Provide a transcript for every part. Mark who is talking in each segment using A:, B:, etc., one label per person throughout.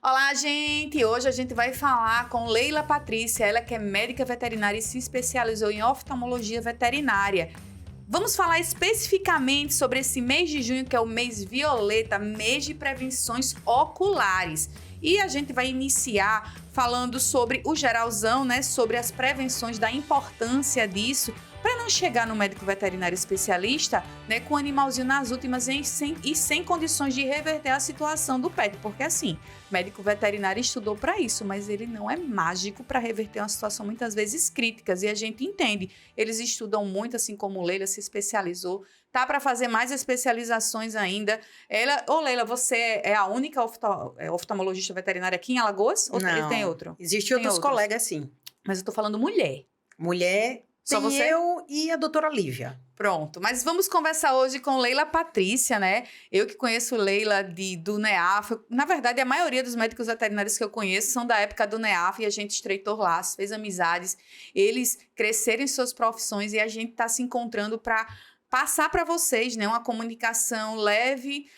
A: Olá, gente! Hoje a gente vai falar com Leila Patrícia, ela que é médica veterinária e se especializou em oftalmologia veterinária. Vamos falar especificamente sobre esse mês de junho, que é o mês violeta, mês de prevenções oculares. E a gente vai iniciar falando sobre o geralzão, né? Sobre as prevenções, da importância disso, para não chegar no médico veterinário especialista, né, com o animalzinho nas últimas e sem condições de reverter a situação do pet. Porque assim, médico veterinário estudou para isso, mas ele não é mágico para reverter uma situação muitas vezes críticas. E a gente entende, eles estudam muito, assim como Leila se especializou, tá para fazer mais especializações ainda. Leila, você é a única oftalmologista veterinária aqui em Alagoas? Ou
B: Não,
A: tem outro?
B: Existem outros colegas, sim.
A: Mas eu tô falando mulher.
B: Mulher,
A: Só
B: tem
A: você?
B: eu e a doutora Lívia.
A: Pronto, mas vamos conversar hoje com Leila Patrícia, né? Eu que conheço Leila do NEAF. Na verdade, a maioria dos médicos veterinários que eu conheço são da época do NEAF e a gente estreitou laços, fez amizades. Eles cresceram em suas profissões e a gente está se encontrando para passar para vocês, né, uma comunicação leve,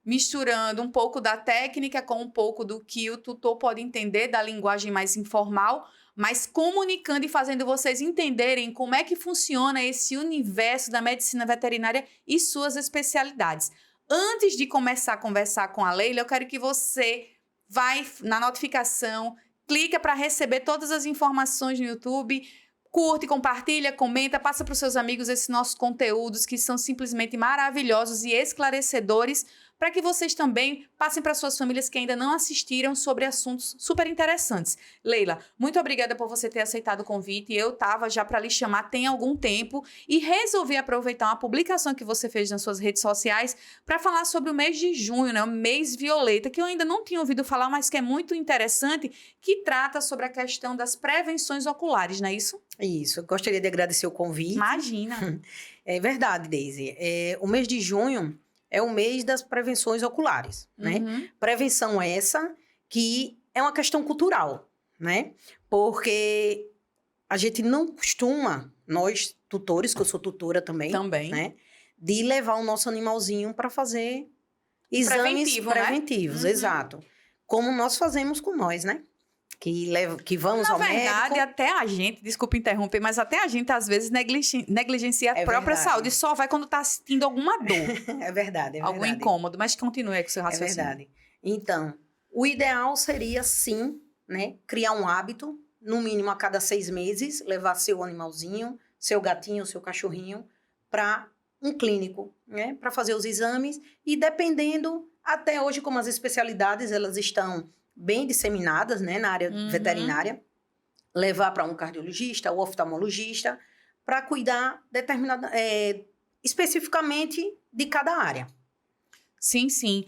A: misturando um pouco da técnica com um pouco do que o tutor pode entender da linguagem mais informal, mas comunicando e fazendo vocês entenderem como é que funciona esse universo da medicina veterinária e suas especialidades. Antes de começar a conversar com a Leila, eu quero que você vai na notificação, clica para receber todas as informações no YouTube, curte, compartilha, comenta, passa para os seus amigos esses nossos conteúdos que são simplesmente maravilhosos e esclarecedores, para que vocês também passem para suas famílias que ainda não assistiram sobre assuntos super interessantes. Leila, muito obrigada por você ter aceitado o convite. Eu estava já para lhe chamar tem algum tempo e resolvi aproveitar uma publicação que você fez nas suas redes sociais para falar sobre o mês de junho, né? O mês violeta, que eu ainda não tinha ouvido falar, mas que é muito interessante, que trata sobre a questão das prevenções oculares, não é isso?
B: Isso, eu gostaria de agradecer o convite.
A: Imagina!
B: É verdade, Deise. O mês de junho é o mês das prevenções oculares, né?
A: Uhum.
B: Prevenção essa que é uma questão cultural, né? Porque a gente não costuma, nós tutores, que eu sou tutora também, né? De levar o nosso animalzinho para fazer exames preventivos,
A: né?
B: exato. Como nós fazemos com nós, né? Que vamos ao médico.
A: Na verdade, até a gente, desculpa interromper, mas até a gente às vezes negligencia a própria saúde. Só vai quando tá sentindo alguma dor.
B: É verdade.
A: Algum incômodo, mas continue aí com o seu raciocínio.
B: É verdade. Então, o ideal seria sim, né, criar um hábito, no mínimo a cada 6 meses, levar seu animalzinho, seu gatinho, seu cachorrinho, para um clínico, né, para fazer os exames. E dependendo, até hoje, como as especialidades, elas estão bem disseminadas, né, na área veterinária, levar para um cardiologista ou oftalmologista para cuidar especificamente de cada área.
A: Sim, sim.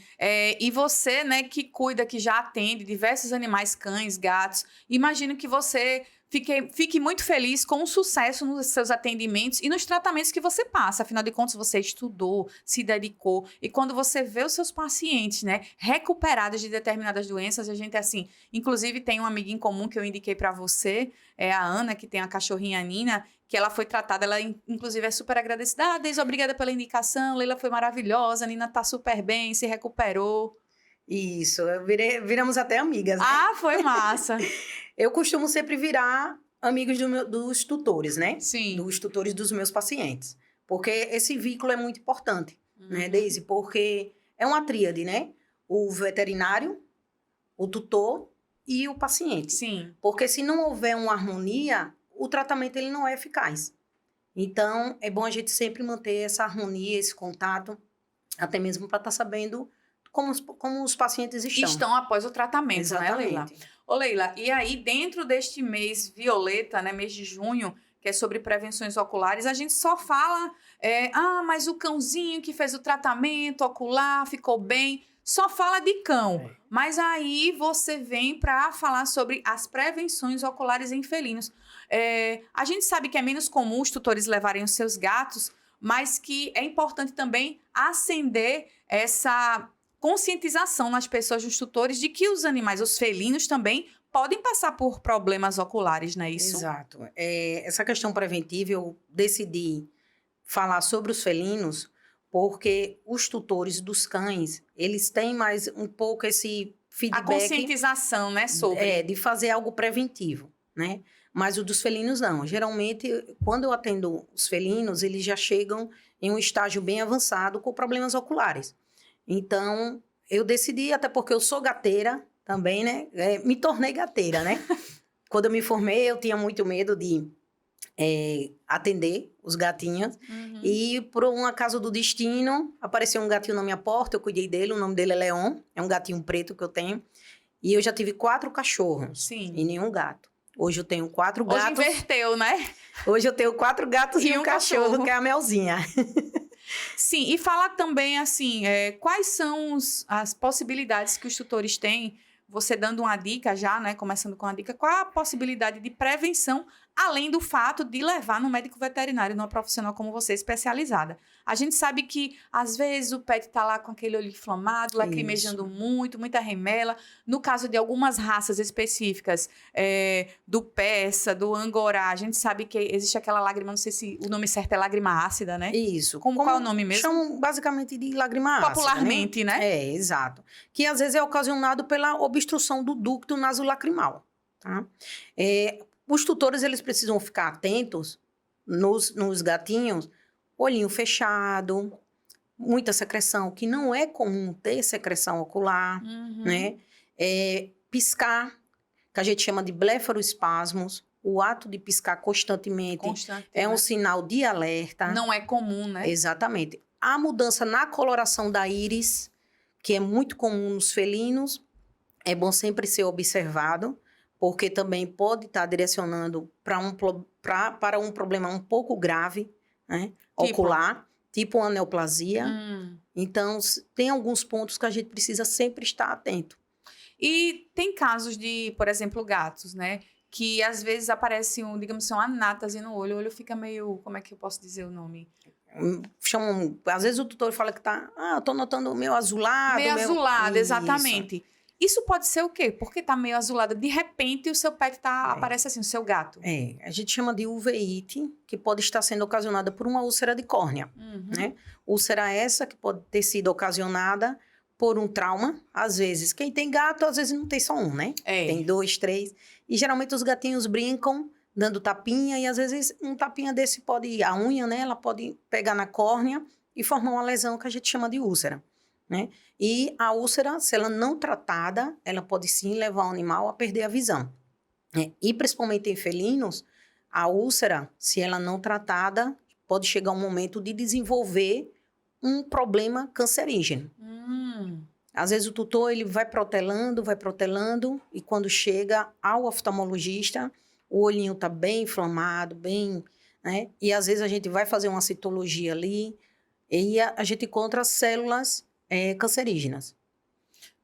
A: E você, né, que cuida, que já atende diversos animais, cães, gatos, imagino que você fique muito feliz com o sucesso nos seus atendimentos e nos tratamentos que você passa. Afinal de contas, você estudou, se dedicou. E quando você vê os seus pacientes, né, recuperados de determinadas doenças, a gente, assim, inclusive tem um amigo em comum que eu indiquei para você, é a Ana, que tem a cachorrinha Nina, que ela foi tratada, ela inclusive é super agradecida. Deise, obrigada pela indicação, Leila foi maravilhosa, a Nina tá super bem, se recuperou.
B: Isso, viramos até amigas, né?
A: Ah, foi massa!
B: Eu costumo sempre virar amigos dos tutores, né?
A: Sim.
B: Dos tutores dos meus pacientes. Porque esse vínculo é muito importante, né, Deise? Porque é uma tríade, né? O veterinário, o tutor e o paciente.
A: Sim.
B: Porque se não houver uma harmonia, o tratamento ele não é eficaz. Então, é bom a gente sempre manter essa harmonia, esse contato, até mesmo para estar sabendo como os pacientes estão.
A: Estão após o tratamento,
B: exatamente,
A: né, Leila? Ô, Leila, e aí dentro deste mês violeta, né, mês de junho, que é sobre prevenções oculares, a gente só fala, mas o cãozinho que fez o tratamento ocular ficou bem, só fala de cão. Mas aí você vem para falar sobre as prevenções oculares em felinos. A gente sabe que é menos comum os tutores levarem os seus gatos, mas que é importante também acender essa conscientização nas pessoas, nos tutores, de que os animais, os felinos também, podem passar por problemas oculares, não é isso?
B: Exato. Essa questão preventiva, eu decidi falar sobre os felinos porque os tutores dos cães, eles têm mais um pouco esse feedback.
A: A conscientização, né, sobre.
B: De fazer algo preventivo, né? Mas o dos felinos não. Geralmente, quando eu atendo os felinos, eles já chegam em um estágio bem avançado com problemas oculares. Então, eu decidi, até porque eu sou gateira também, né? Me tornei gateira, né? Quando eu me formei, eu tinha muito medo de atender os gatinhos.
A: Uhum.
B: E, por um acaso do destino, apareceu um gatinho na minha porta, eu cuidei dele, o nome dele é Leon, é um gatinho preto que eu tenho. E eu já tive 4 cachorros.
A: Sim.
B: E nenhum gato. Hoje eu tenho 4 gatos.
A: Hoje inverteu, né?
B: Hoje eu tenho 4 gatos e um cachorro, que é a Melzinha.
A: Sim, e falar também, assim, quais são as possibilidades que os tutores têm, você dando uma dica já, né, começando com a dica, qual a possibilidade de prevenção, além do fato de levar no médico veterinário, numa profissional como você, especializada. A gente sabe que, às vezes, o pet tá lá com aquele olho inflamado, lacrimejando muito, muita remela. No caso de algumas raças específicas, do persa, do angorá, a gente sabe que existe aquela lágrima, não sei se o nome certo é lágrima ácida, né?
B: Isso.
A: Qual é o nome mesmo?
B: Chamam basicamente de lágrima ácida,
A: popularmente, né?
B: Exato. Que às vezes é ocasionado pela obstrução do ducto nasolacrimal, tá? Os tutores, eles precisam ficar atentos nos gatinhos, olhinho fechado, muita secreção, que não é comum ter secreção ocular, né? Piscar, que a gente chama de blefaroespasmos, o ato de piscar constantemente é um sinal de alerta.
A: Não é comum, né?
B: Exatamente. A mudança na coloração da íris, que é muito comum nos felinos, é bom sempre ser observado, porque também pode estar direcionando para um problema um pouco grave, né? Ocular, tipo uma neoplasia. Então, tem alguns pontos que a gente precisa sempre estar atento.
A: E tem casos de, por exemplo, gatos, né? Que às vezes aparece digamos assim, uma anátase no olho. O olho fica meio, como é que eu posso dizer o nome?
B: Às vezes o tutor fala que eu tô notando meio azulado.
A: Meio azulado, exatamente. Isso pode ser o quê? Porque tá meio azulado. De repente, o seu pet aparece assim, o seu gato.
B: A gente chama de uveíte, que pode estar sendo ocasionada por uma úlcera de córnea, né? Úlcera essa que pode ter sido ocasionada por um trauma. Às vezes, quem tem gato, às vezes não tem só um, né? Tem 2, 3. E geralmente os gatinhos brincam, dando tapinha, e às vezes um tapinha desse a unha, né? Ela pode pegar na córnea e formar uma lesão que a gente chama de úlcera, né? E a úlcera, se ela não tratada, ela pode sim levar o animal a perder a visão, né? E principalmente em felinos, a úlcera, se ela não tratada, pode chegar um momento de desenvolver um problema cancerígeno. Às vezes o tutor ele vai protelando, e quando chega ao oftalmologista, o olhinho está bem inflamado, né? E às vezes a gente vai fazer uma citologia ali e a gente encontra células cancerígenas.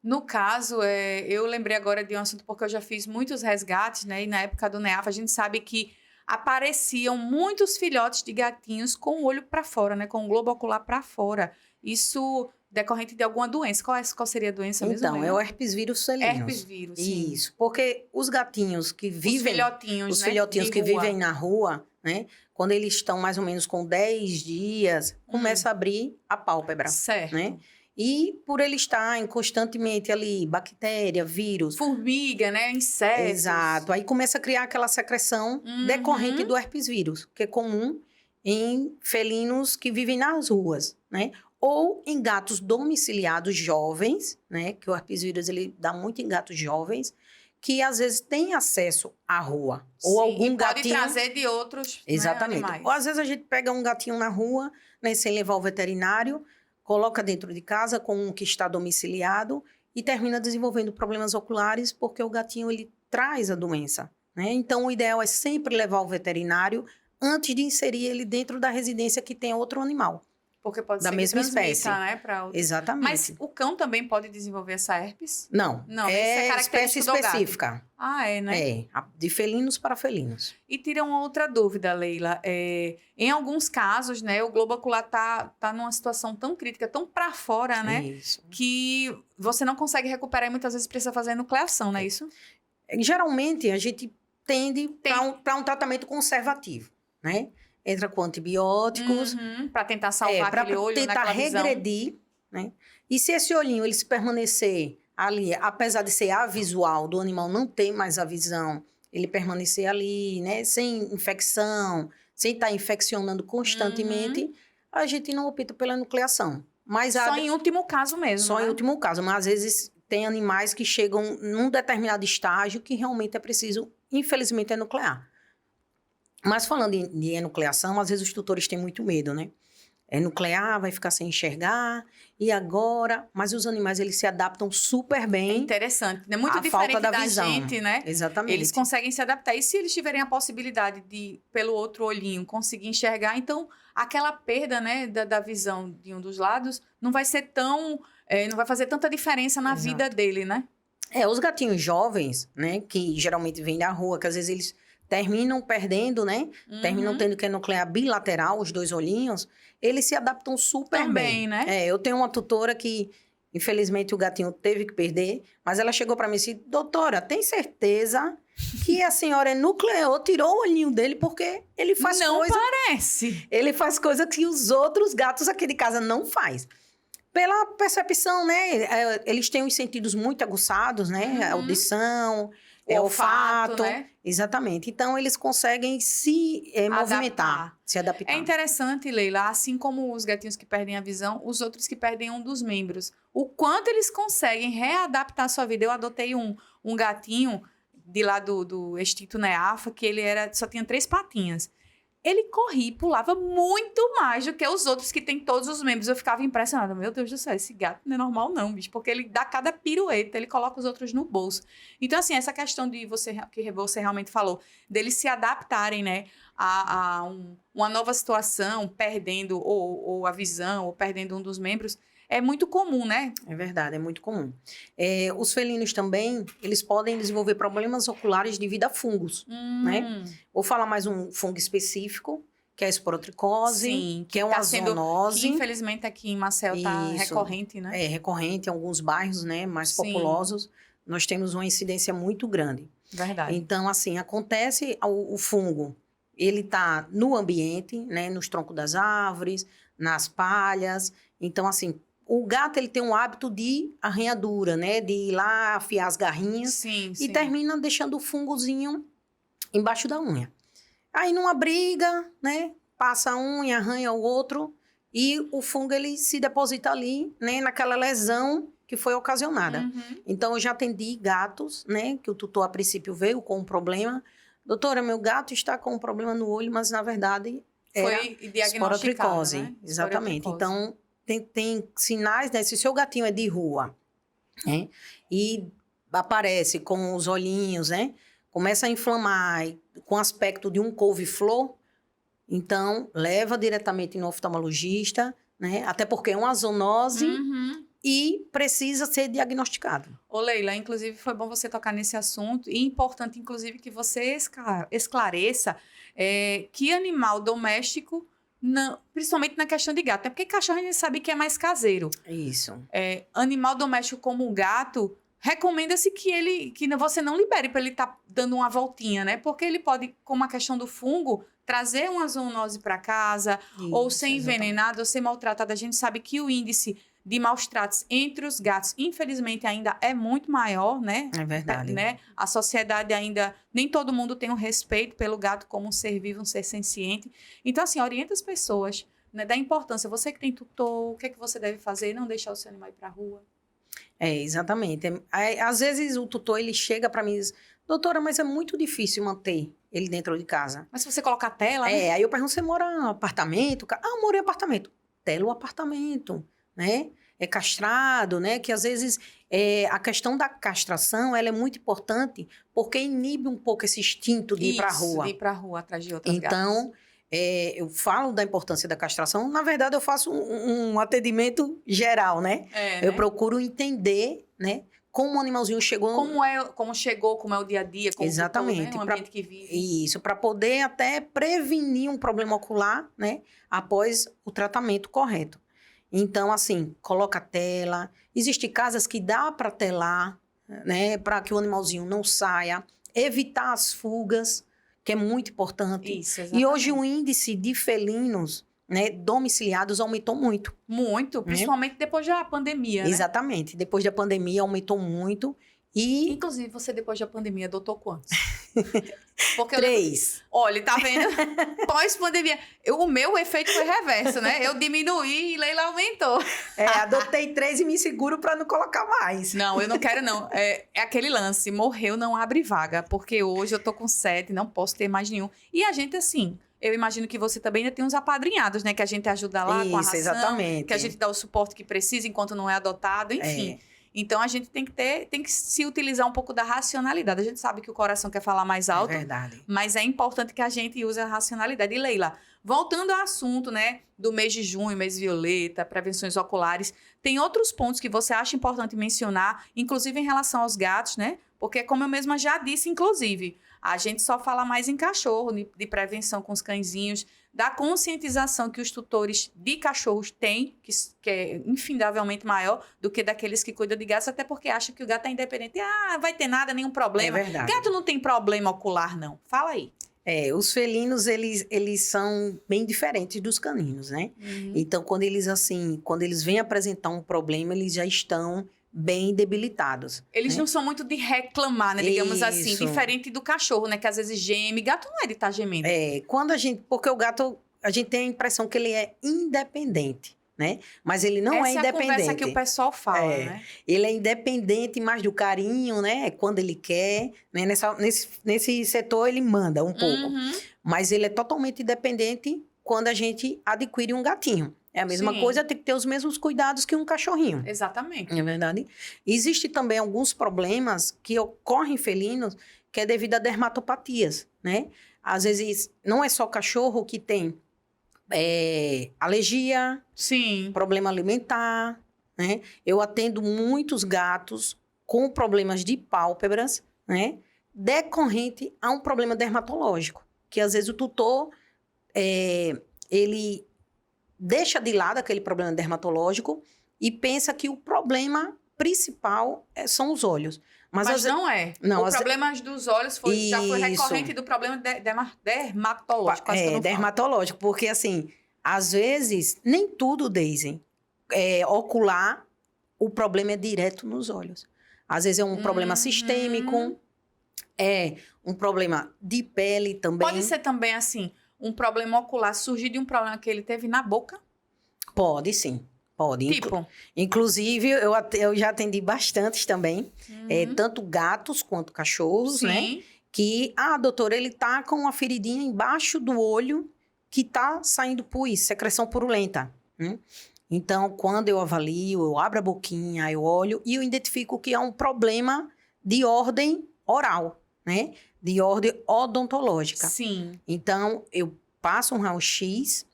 A: No caso, eu lembrei agora de um assunto porque eu já fiz muitos resgates, né? E na época do NEAF, a gente sabe que apareciam muitos filhotes de gatinhos com o olho para fora, né? Com o globo ocular para fora. Isso decorrente de alguma doença. Qual seria a doença mesmo?
B: Então, é o herpes vírus felinos.
A: Herpes vírus, sim.
B: Isso, porque os gatinhos que vivem...
A: Os
B: filhotinhos,
A: né?
B: que vivem na rua, né? Quando eles estão mais ou menos com 10 dias, começa a abrir a pálpebra.
A: Certo.
B: Né? E por ele estar constantemente ali, bactéria, vírus...
A: Formiga, né? Insetos.
B: Exato. Aí começa a criar aquela secreção decorrente do herpes vírus, que é comum em felinos que vivem nas ruas, né? Ou em gatos domiciliados jovens, né? Que o herpes vírus, ele dá muito em gatos jovens, que às vezes têm acesso à rua.
A: Sim,
B: ou algum
A: gatinho...
B: gatinho...
A: pode trazer de outros,
B: Exatamente.
A: Né, animais.
B: Ou às vezes a gente pega um gatinho na rua, né? Sem levar o veterinário, coloca dentro de casa com um que está domiciliado e termina desenvolvendo problemas oculares porque o gatinho, ele traz a doença, né? Então, o ideal é sempre levar o veterinário antes de inserir ele dentro da residência que tem outro animal.
A: Porque pode
B: da
A: ser
B: mesma
A: que transmita,
B: espécie.
A: Né, pra outro.
B: Exatamente.
A: Mas o cão também pode desenvolver essa herpes?
B: Não.
A: Não,
B: é
A: isso
B: espécie específica.
A: Né?
B: De felinos para felinos.
A: E tira uma outra dúvida, Leila. Em alguns casos, né, o globo ocular tá numa situação tão crítica, tão para fora, né?
B: Isso.
A: Que você não consegue recuperar e muitas vezes precisa fazer nucleação, não é isso?
B: Geralmente, a gente tende para um tratamento conservativo, né? Entra com antibióticos.
A: Para tentar salvar aquele olho,
B: tentar regredir, né? E se esse olhinho ele se permanecer ali, apesar de ser avisual, do animal não ter mais a visão, ele permanecer ali, né? Sem infecção, sem estar infeccionando constantemente, a gente não opta pela nucleação. Mas
A: Só em último caso mesmo,
B: Só
A: né?
B: em último caso, mas às vezes tem animais que chegam num determinado estágio que realmente é preciso, infelizmente, nuclear. Mas falando de enucleação, às vezes os tutores têm muito medo, né? Nuclear, vai ficar sem enxergar, e agora? Mas os animais, eles se adaptam super
A: É
B: bem
A: interessante, né? Muito
B: à
A: diferente
B: falta da
A: da
B: visão.
A: gente, né?
B: Exatamente.
A: Eles conseguem se adaptar. E se eles tiverem a possibilidade de, pelo outro olhinho, conseguir enxergar, então aquela perda, né, da visão de um dos lados não vai ser tão... não vai fazer tanta diferença na
B: Exato.
A: vida dele, né?
B: Os gatinhos jovens, né, que geralmente vêm da rua, que às vezes eles terminam perdendo, né? Terminam tendo que enuclear bilateral, os dois olhinhos, eles se adaptam super
A: Também,
B: bem.
A: né?
B: Eu tenho uma tutora que, infelizmente, o gatinho teve que perder, mas ela chegou para mim e disse, doutora, tem certeza que a senhora enucleou, tirou o olhinho dele, porque ele faz
A: Não
B: coisa...
A: parece.
B: Ele faz coisa que os outros gatos aqui de casa não faz. Pela percepção, né? Eles têm os sentidos muito aguçados, né? A audição,
A: O
B: olfato.
A: né?
B: Exatamente. Então, eles conseguem se movimentar, se adaptar.
A: É interessante, Leila, assim como os gatinhos que perdem a visão, os outros que perdem um dos membros. O quanto eles conseguem readaptar a sua vida. Eu adotei um gatinho de lá do extinto Neafa, que ele só tinha 3 patinhas. Ele corria e pulava muito mais do que os outros que têm todos os membros. Eu ficava impressionada. Meu Deus do céu, esse gato não é normal não, bicho. Porque ele dá cada pirueta, ele coloca os outros no bolso. Então, assim, essa questão que você realmente falou, deles se adaptarem, né, a uma nova situação, perdendo ou a visão, ou perdendo um dos membros, é muito comum, né?
B: É verdade, é muito comum. Os felinos também, eles podem desenvolver problemas oculares devido a fungos, né? Vou falar mais um fungo específico, que é a esporotricose,
A: Sim,
B: que é uma zoonose.
A: Que infelizmente aqui em Marcel tá recorrente, né?
B: Recorrente em alguns bairros, né, mais populosos. Nós temos uma incidência muito grande.
A: Verdade.
B: Então, assim, acontece o fungo, ele tá no ambiente, né, nos troncos das árvores, nas palhas. Então, assim, o gato, ele tem um hábito de arranhadura, né? De ir lá afiar as garrinhas.
A: Sim.
B: Termina deixando o fungozinho embaixo da unha. Aí, numa briga, né? Passa a unha, arranha o outro. E o fungo, ele se deposita ali, né? Naquela lesão que foi ocasionada. Então, eu já atendi gatos, né? Que o tutor, a princípio, veio com um problema. Doutora, meu gato está com um problema no olho, mas, na verdade,
A: foi
B: esporotricose.
A: Né?
B: Exatamente. Então... Tem sinais, né? Se o seu gatinho é de rua, né? E aparece com os olhinhos, né? Começa a inflamar com aspecto de um couve-flor, então leva diretamente no oftalmologista, né? Até porque é uma zoonose e precisa ser diagnosticado.
A: Ô Leila, inclusive foi bom você tocar nesse assunto e importante, inclusive, que você esclareça que animal doméstico... Não, principalmente na questão de gato, né? Porque cachorro a gente sabe que é mais caseiro.
B: Isso.
A: Animal doméstico como o gato, recomenda-se que você não libere para ele estar dando uma voltinha, né? Porque ele pode, como a questão do fungo, trazer uma zoonose para casa, ou ser envenenado, ou ser maltratado. A gente sabe que o índice de maus tratos entre os gatos, infelizmente, ainda é muito maior, né?
B: É verdade.
A: Né? A sociedade ainda... Nem todo mundo tem um respeito pelo gato como um ser vivo, um ser senciente. Então, assim, orienta as pessoas, né, da importância. Você que tem tutor, o que é que você deve fazer? Não deixar o seu animal ir para a rua.
B: Exatamente. Às vezes, o tutor, ele chega para mim e diz, doutora, mas é muito difícil manter ele dentro de casa.
A: Mas se você colocar tela... né?
B: Aí eu pergunto, você mora em apartamento? Eu moro em apartamento. Tela o apartamento, né? É castrado, né? Que às vezes a questão da castração, ela é muito importante porque inibe um pouco esse instinto de ir para a rua.
A: De ir para a rua atrás de outras gatas.
B: Então, eu falo da importância da castração. Na verdade, eu faço um atendimento geral, né? Eu procuro entender, né? Como o animalzinho chegou...
A: Como chegou, como é o dia a dia, como
B: exatamente,
A: tutor, né? Um ambiente que vive.
B: Isso, para poder até prevenir um problema ocular, né? Após o tratamento correto. Então, assim, coloca tela. Existem casas que dá para telar, né? Para que o animalzinho não saia. Evitar as fugas, que é muito importante.
A: Isso, exatamente.
B: E hoje o índice de felinos, né, domiciliados aumentou muito.
A: Muito, principalmente depois da pandemia, né?
B: Exatamente. Depois da pandemia aumentou muito. E
A: Inclusive, você depois da pandemia adotou quantos? Porque
B: 3.
A: Olha, tá vendo? Pós-pandemia. O meu efeito foi reverso, né? Eu diminuí e Leila aumentou.
B: Adotei 3 e me seguro para não colocar mais.
A: Não, eu não quero, não. É aquele lance, morreu, não abre vaga. Porque hoje eu tô com 7, não posso ter mais nenhum. E a gente, assim, eu imagino que você também ainda tem uns apadrinhados, né? Que a gente ajuda lá com a ração.
B: Exatamente.
A: Que a gente dá o suporte que precisa enquanto não é adotado, enfim. Então, a gente tem que se utilizar um pouco da racionalidade. A gente sabe que o coração quer falar mais alto.
B: É verdade.
A: Mas é importante que a gente use a racionalidade. E, Leila, voltando ao assunto, né, do mês de junho, mês violeta, prevenções oculares, tem outros pontos que você acha importante mencionar, inclusive em relação aos gatos, né? Porque, como eu mesma já disse, inclusive, a gente só fala mais em cachorro, de prevenção com os cãezinhos, da conscientização que os tutores de cachorros têm, que é infindavelmente maior do que daqueles que cuidam de gatos, até porque acham que o gato é independente. Ah, vai ter nada, nenhum problema.
B: É verdade.
A: Gato não tem problema ocular, não. Fala aí.
B: Os felinos, eles são bem diferentes dos caninos, né? Então, quando eles vêm apresentar um problema, eles já estão bem debilitados.
A: Eles
B: né?
A: não são muito de reclamar, né? Digamos assim,
B: Isso.
A: diferente do cachorro, né? Que às vezes geme. Gato não é de estar gemendo.
B: Porque o gato, a gente tem a impressão que ele é independente, né? Mas ele não é independente.
A: Essa é a conversa que o pessoal fala, né?
B: Ele é independente mais do carinho, né? Quando ele quer, né? Nesse setor ele manda um pouco. Mas ele é totalmente independente quando a gente adquire um gatinho. É a mesma coisa, tem que ter os mesmos cuidados que um cachorrinho.
A: Exatamente.
B: Não é verdade? Existe também alguns problemas que ocorrem em felinos que é devido a dermatopatias, né? Às vezes, não é só cachorro que tem alergia, problema alimentar, né? Eu atendo muitos gatos com problemas de pálpebras, né? Decorrente a um problema dermatológico, que às vezes o tutor, ele deixa de lado aquele problema dermatológico e pensa que o problema principal são os olhos. Mas
A: não é. O problema dos olhos já foi recorrente do problema dermatológico.
B: Dermatológico, porque assim, às vezes, nem tudo, Daisy, ocular, o problema é direto nos olhos. Às vezes é um problema sistêmico, um problema de pele também.
A: Pode ser também, assim, um problema ocular surgir de um problema que ele teve na boca?
B: Pode, sim. Pode.
A: Tipo?
B: Inclusive, eu já atendi bastantes também. Tanto gatos quanto cachorros, né? Que, doutora, ele tá com uma feridinha embaixo do olho que tá saindo pus, secreção purulenta. Então, quando eu avalio, eu abro a boquinha, eu olho e eu identifico que é um problema de ordem oral, né? De ordem odontológica.
A: Sim.
B: Então, eu passo um raio-x,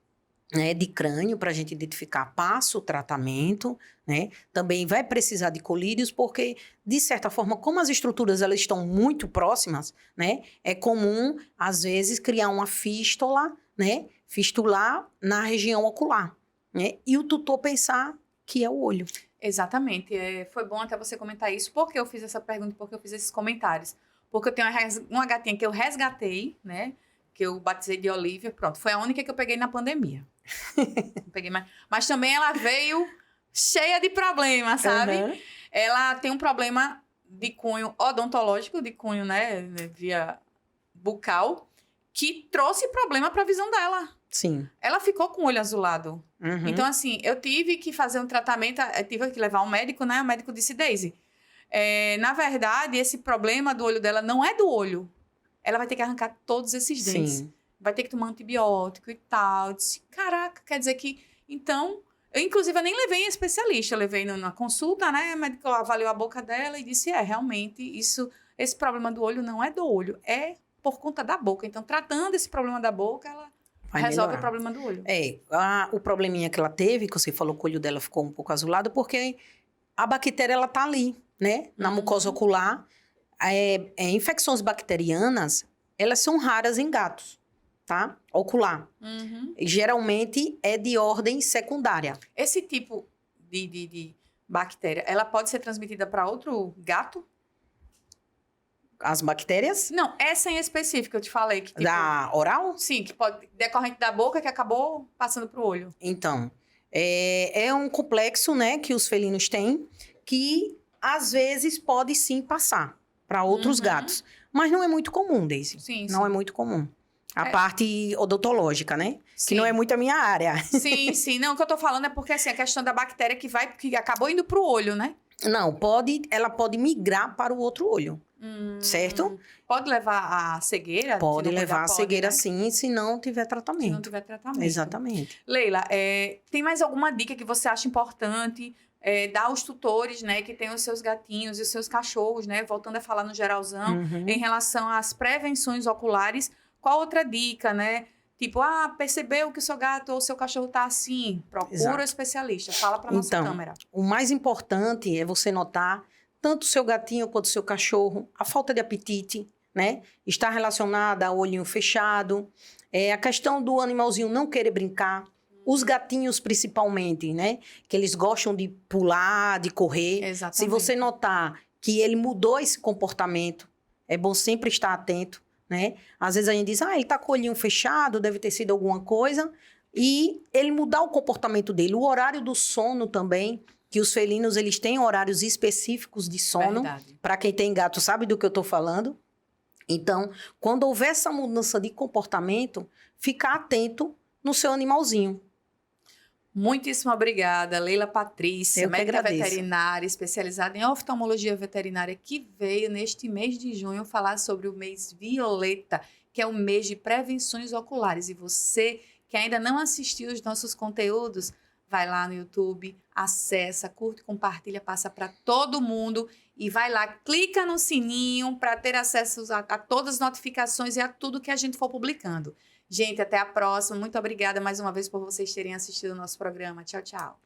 B: né, de crânio para a gente identificar, passo o tratamento, né? Também vai precisar de colírios, porque, de certa forma, como as estruturas elas estão muito próximas, né? É comum, às vezes, criar uma fístula, né? Fistular na região ocular, né? E o tutor pensar que é o olho.
A: Exatamente. Foi bom até você comentar isso. Por que eu fiz essa pergunta? Porque eu fiz esses comentários. Porque eu tenho uma gatinha que eu resgatei, né? Que eu batizei de Olivia. Pronto, foi a única que eu peguei na pandemia. Não peguei mais. Mas também ela veio cheia de problemas, sabe? Ela tem um problema de cunho odontológico, de cunho, né? Via bucal, que trouxe problema para a visão dela.
B: Sim.
A: Ela ficou com o olho azulado. Então, assim, eu tive que fazer um tratamento, eu tive que levar um médico, né? O médico disse, Daisy, na verdade, esse problema do olho dela não é do olho. Ela vai ter que arrancar todos esses dentes.
B: Sim.
A: Vai ter que tomar antibiótico e tal. Eu disse, caraca, quer dizer que... Então, eu nem levei em especialista. Eu levei na consulta, né? O médico avaliou a boca dela e disse, realmente, esse problema do olho não é do olho. É por conta da boca. Então, tratando esse problema da boca, ela resolve o problema do olho.
B: O probleminha que ela teve, que você falou que o olho dela ficou um pouco azulado, porque a bactéria, ela tá ali, né? Na mucosa ocular. Infecções bacterianas, elas são raras em gatos, tá? Ocular. Geralmente é de ordem secundária.
A: Esse tipo de bactéria, ela pode ser transmitida para outro gato?
B: as bactérias
A: Não, essa em específico, eu te falei que, tipo...
B: da oral?
A: Sim, que pode... decorrente da boca que acabou passando pro olho.
B: Então, é um complexo, né, que os felinos têm, que às vezes pode sim passar para outros gatos. Mas não é muito comum, Daisy.
A: Sim,
B: Não
A: sim.
B: é muito comum. A parte odontológica, né?
A: Sim.
B: Que não é muito a minha área.
A: Sim, sim. Não, o que eu tô falando é porque, assim, a questão da bactéria que acabou indo pro olho, né?
B: Não, ela pode migrar para o outro olho, certo?
A: Pode levar a cegueira? Se
B: Pode
A: não
B: levar
A: cuidar,
B: a
A: pode,
B: cegueira
A: né?
B: sim, se não tiver
A: Se
B: tratamento.
A: não tiver tratamento.
B: Exatamente.
A: Leila, tem mais alguma dica que você acha importante dar aos tutores, né, que têm os seus gatinhos e os seus cachorros, né, voltando a falar no geralzão,
B: Uhum.
A: em relação às prevenções oculares? Qual outra dica, né? Tipo, percebeu que o seu gato ou o seu cachorro tá assim? Procura
B: Exato.
A: o especialista. Fala pra nossa
B: Então,
A: câmera.
B: o mais importante é você notar, tanto o seu gatinho quanto o seu cachorro, a falta de apetite, né? Está relacionada ao olhinho fechado, a questão do animalzinho não querer brincar, os gatinhos principalmente, né? Que eles gostam de pular, de correr.
A: Exatamente.
B: Se você notar que ele mudou esse comportamento, é bom sempre estar atento, né? Às vezes a gente diz, ele tá com o olhinho fechado, deve ter sido alguma coisa. E ele mudar o comportamento dele. O horário do sono também, que os felinos, eles têm horários específicos de sono. Para quem tem gato sabe do que eu tô falando. Então, quando houver essa mudança de comportamento, ficar atento no seu animalzinho.
A: Muitíssimo obrigada, Leila Patrícia,
B: Eu que
A: médica
B: agradeço.
A: veterinária, especializada em oftalmologia veterinária, que veio neste mês de junho falar sobre o mês Violeta, que é o mês de prevenções oculares. E você que ainda não assistiu os nossos conteúdos, vai lá no YouTube, acessa, curte, compartilha, passa para todo mundo e vai lá, clica no sininho para ter acesso a todas as notificações e a tudo que a gente for publicando. Gente, até a próxima. Muito obrigada mais uma vez por vocês terem assistido o nosso programa. Tchau, tchau.